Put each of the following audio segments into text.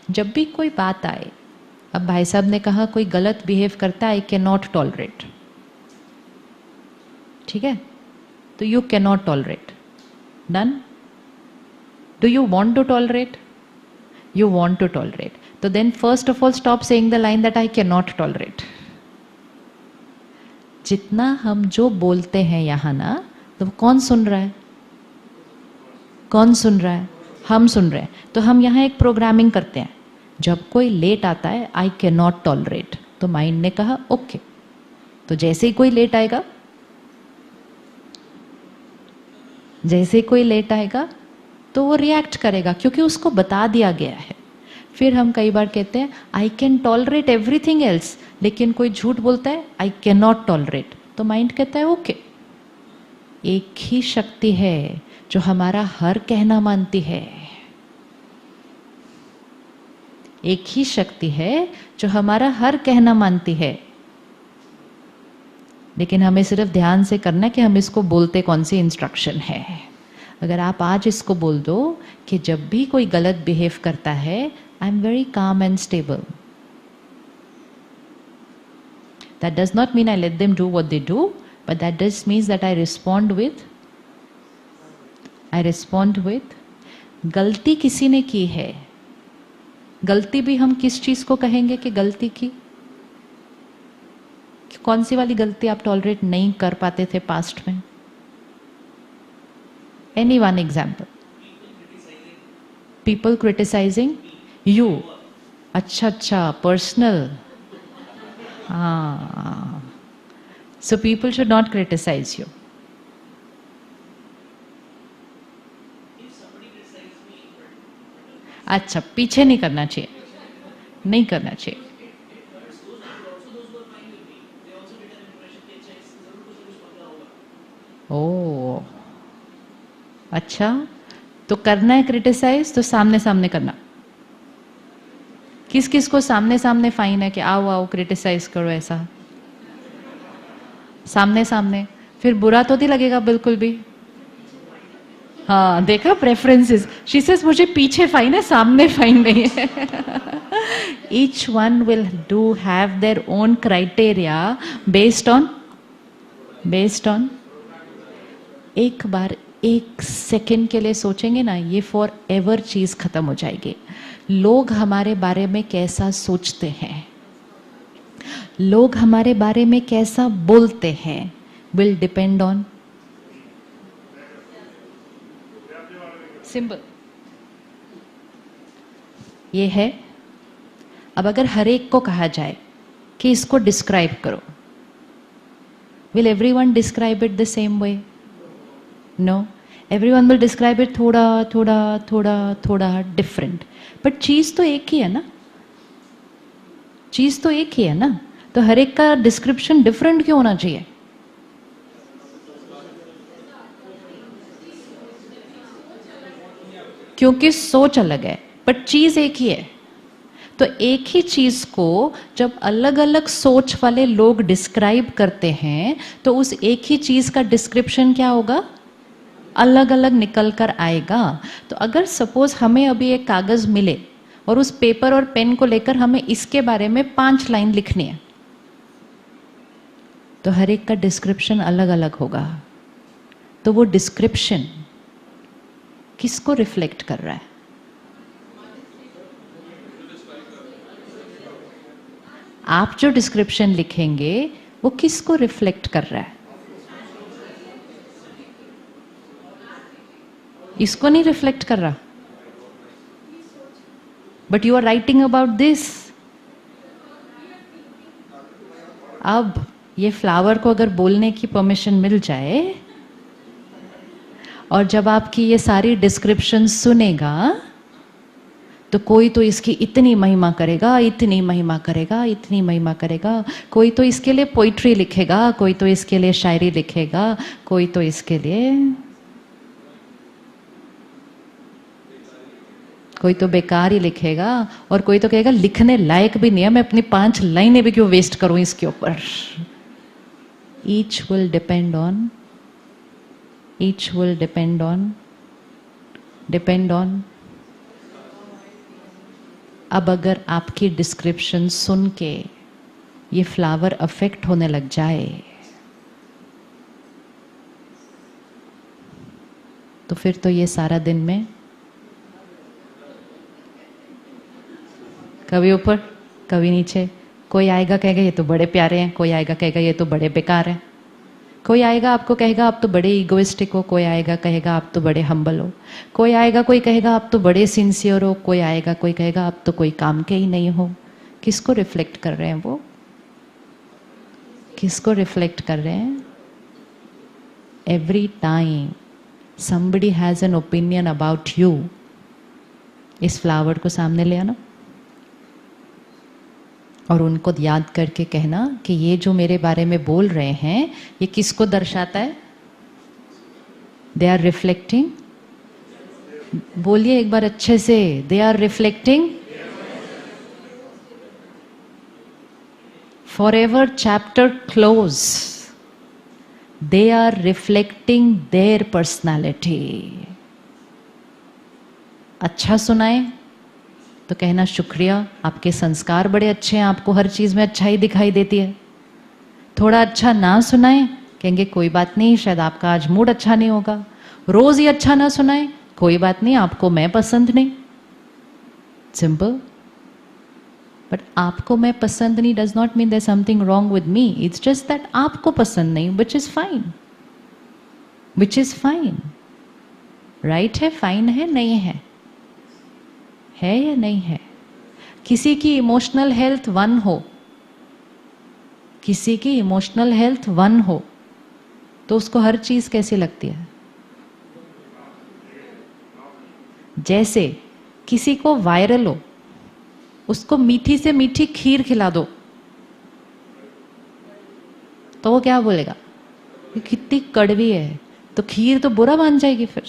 जब भी कोई बात आए, अब भाई साहब ने कहा कोई गलत बिहेव करता है, आई कैन नॉट टॉलरेट, ठीक है, तो you can not tolerate, done. Do you want to tolerate? You want to tolerate. So then first of all stop saying the line that I cannot tolerate. जितना हम जो बोलते हैं यहाँ ना, तो कौन सुन रहा है? कौन सुन रहा है? हम सुन रहे हैं. तो हम यहाँ एक प्रोग्रामिंग करते हैं. जब कोई लेट आता है, I cannot tolerate, तो माइंड ने कहा ओके. तो जैसे ही कोई लेट आएगा, जैसे ही कोई लेट आएगा तो वो रिएक्ट करेगा, क्योंकि उसको बता दिया गया है. फिर हम कई बार कहते हैं I can tolerate everything else, लेकिन कोई झूठ बोलता है आई कैन नॉट टॉलरेट, तो माइंड कहता है ओके. एक ही शक्ति है जो हमारा हर कहना मानती है. एक ही शक्ति है जो हमारा हर कहना मानती है. लेकिन हमें सिर्फ ध्यान से करना है कि हम इसको बोलते कौन सी इंस्ट्रक्शन है. अगर आप आज इसको बोल दो कि जब भी कोई गलत बिहेव करता है, I am very calm and stable. That does not mean I let them do what they do, but that does means that I respond with गलती किसी ने की है. गलती भी हम किस चीज को कहेंगे कि गलती की? कौन सी वाली गलती आप टॉलरेट नहीं कर पाते थे पास्ट में? Any one example? People criticizing you. अच्छा, personal. So people should not criticize you. अच्छा, पीछे नहीं करना चाहिए, नहीं करना चाहिए. ओह, अच्छा, तो करना है क्रिटिसाइज तो सामने सामने करना. किस किस को सामने सामने फाइन है कि आओ आओ क्रिटिसाइज करो, ऐसा सामने सामने? फिर बुरा तो नहीं लगेगा बिल्कुल भी. हाँ, देखा प्रेफरेंसेस. शी सेज मुझे पीछे फाइन है, सामने फाइन नहीं है. Each one will do have their own criteria based on एक बार एक सेकंड के लिए सोचेंगे ना, ये फॉर एवर चीज खत्म हो जाएगी. लोग हमारे बारे में कैसा सोचते हैं, लोग हमारे बारे में कैसा बोलते हैं, विल डिपेंड ऑन सिंबल. ये है. अब अगर हर एक को कहा जाए कि इसको डिस्क्राइब करो, will everyone describe it the same way? No, everyone will describe it थोड़ा different. But चीज तो एक ही है ना, चीज तो एक ही है ना, तो हर एक का डिस्क्रिप्शन डिफरेंट क्यों होना चाहिए? क्योंकि सोच अलग है, बट चीज एक ही है. तो एक ही चीज को जब अलग अलग सोच वाले लोग डिस्क्राइब करते हैं, तो उस एक ही चीज का डिस्क्रिप्शन क्या होगा? अलग अलग निकल कर आएगा. तो अगर सपोज हमें अभी एक कागज मिले और उस पेपर और पेन को लेकर हमें इसके बारे में 5 लाइन लिखनी है, तो हर एक का डिस्क्रिप्शन अलग अलग होगा. तो वो डिस्क्रिप्शन किसको रिफ्लेक्ट कर रहा है? आप जो डिस्क्रिप्शन लिखेंगे वो किसको रिफ्लेक्ट कर रहा है? इसको नहीं रिफ्लेक्ट कर रहा. But you are writing about this. अब ये फ्लावर को अगर बोलने की परमिशन मिल जाए और जब आपकी ये सारी डिस्क्रिप्शन सुनेगा, तो कोई तो इसकी इतनी महिमा करेगा, इतनी महिमा करेगा, इतनी महिमा करेगा. कोई तो इसके लिए पोइट्री लिखेगा, कोई तो इसके लिए शायरी लिखेगा, कोई तो इसके लिए, कोई तो बेकार ही लिखेगा, और कोई तो कहेगा लिखने लायक भी नहीं है, मैं अपनी 5 लाइनें भी क्यों वेस्ट करूं इसके ऊपर. ईच विल डिपेंड ऑन अब अगर आपकी डिस्क्रिप्शन सुन के ये फ्लावर अफेक्ट होने लग जाए तो फिर तो ये सारा दिन में कभी ऊपर कभी नीचे, कोई आएगा कहेगा ये तो बड़े प्यारे हैं, कोई आएगा कहेगा ये तो बड़े बेकार हैं, कोई आएगा आपको कहेगा आप तो बड़े इगोइस्टिक हो, कोई आएगा कहेगा आप तो बड़े हम्बल हो, कोई आएगा कोई कहेगा आप तो बड़े सिंसियर हो, कोई आएगा कोई कहेगा आप तो कोई काम के ही नहीं हो। किसको रिफ्लेक्ट कर रहे हैं वो? किसको रिफ्लेक्ट कर रहे हैं? Every time somebody has an opinion about you, इस फ्लावर को सामने ले आना और उनको याद करके कहना कि ये जो मेरे बारे में बोल रहे हैं ये किसको दर्शाता है? दे आर रिफ्लेक्टिंग, बोलिए एक बार अच्छे से, they are reflecting forever chapter close, they are reflecting their personality। अच्छा सुनाए तो कहना शुक्रिया, आपके संस्कार बड़े अच्छे हैं, आपको हर चीज में अच्छाई दिखाई देती है। थोड़ा अच्छा ना सुनाए कहेंगे कोई बात नहीं, शायद आपका आज मूड अच्छा नहीं होगा। रोज ही अच्छा ना सुनाए कोई बात नहीं, आपको मैं पसंद नहीं, सिंपल। बट आपको मैं पसंद नहीं does not mean there something wrong with me, it's just that आपको पसंद नहीं, which is fine, which is fine. Right है, फाइन है, नहीं है, है या नहीं है? किसी की इमोशनल हेल्थ 1 हो, किसी की इमोशनल हेल्थ 1 हो तो उसको हर चीज कैसी लगती है? जैसे किसी को वायरल हो, उसको मीठी से मीठी खीर खिला दो तो वो क्या बोलेगा? ये कितनी कड़वी है, तो खीर तो बुरा मान जाएगी। फिर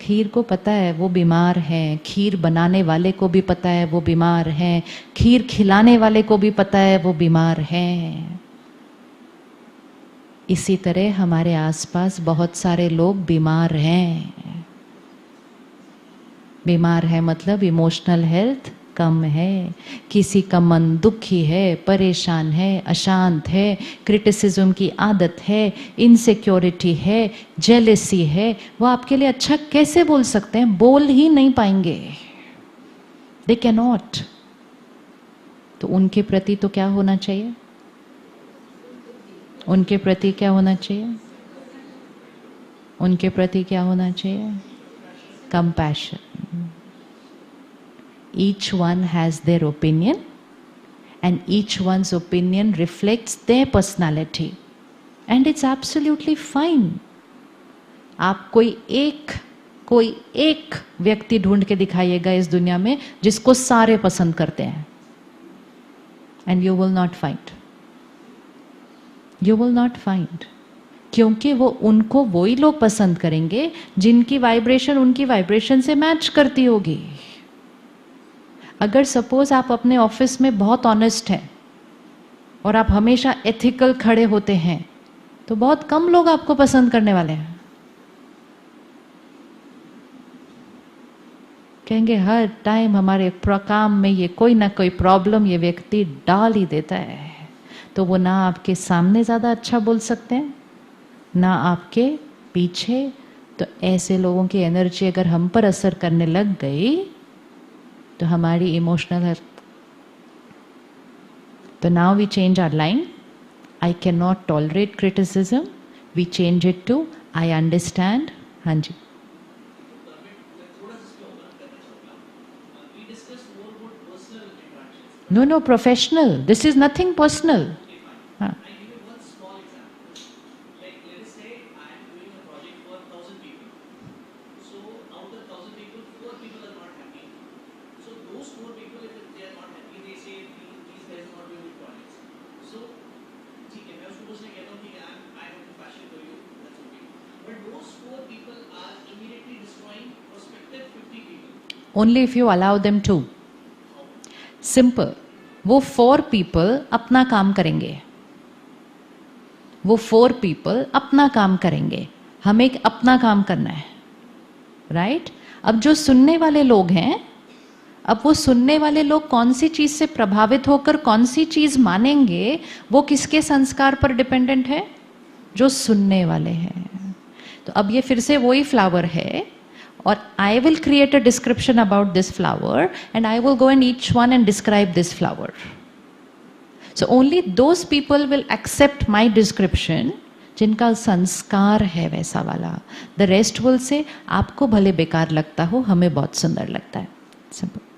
खीर को पता है वो बीमार है, खीर बनाने वाले को भी पता है वो बीमार है, खीर खिलाने वाले को भी पता है वो बीमार है। इसी तरह हमारे आसपास बहुत सारे लोग बीमार हैं। बीमार है मतलब इमोशनल हेल्थ कम है, किसी का मन दुखी है, परेशान है, अशांत है, क्रिटिसिज्म की आदत है, इनसिक्योरिटी है, जेलेसी है, वो आपके लिए अच्छा कैसे बोल सकते हैं? बोल ही नहीं पाएंगे, दे कैन नॉट। तो उनके प्रति तो क्या होना चाहिए? उनके प्रति क्या होना चाहिए? उनके प्रति क्या होना चाहिए? Compassion. Each one has their opinion and each one's opinion reflects their personality and it's absolutely fine. आप कोई एक व्यक्ति ढूंढ के दिखाइएगा इस दुनिया में जिसको सारे पसंद करते हैं, and you will not find. You will not find. क्योंकि वो उनको वही लोग पसंद करेंगे जिनकी वाइब्रेशन उनकी वाइब्रेशन से मैच करती होगी। अगर सपोज आप अपने ऑफिस में बहुत ऑनेस्ट हैं और आप हमेशा एथिकल खड़े होते हैं तो बहुत कम लोग आपको पसंद करने वाले हैं। कहेंगे हर टाइम हमारे काम में ये कोई ना कोई प्रॉब्लम ये व्यक्ति डाल ही देता है, तो वो ना आपके सामने ज़्यादा अच्छा बोल सकते हैं ना आपके पीछे। तो ऐसे लोगों की एनर्जी अगर हम पर असर करने लग गई तो हमारी इमोशनल हेल्थ। तो now we change our line, I can not tolerate criticism, we change it to I understand. हाँ जी, no no, professional, this is nothing personal. हाँ, only if you allow them to. Simple. वो 4 people अपना काम करेंगे, वो 4 people अपना काम करेंगे, हमें अपना काम करना है, राइट? अब जो सुनने वाले लोग हैं, अब वो सुनने वाले लोग कौन सी चीज से प्रभावित होकर कौन सी चीज मानेंगे, वो किसके संस्कार पर डिपेंडेंट है? जो सुनने वाले हैं। तो अब ये फिर से वही फ्लावर है, और I will create a description about this flower and I will go in each one and describe this flower. So only those people will accept my description जिनका संस्कार है वैसा वाला. The rest will say आपको भले बेकार लगता हो, हमें बहुत सुंदर लगता है. Simple.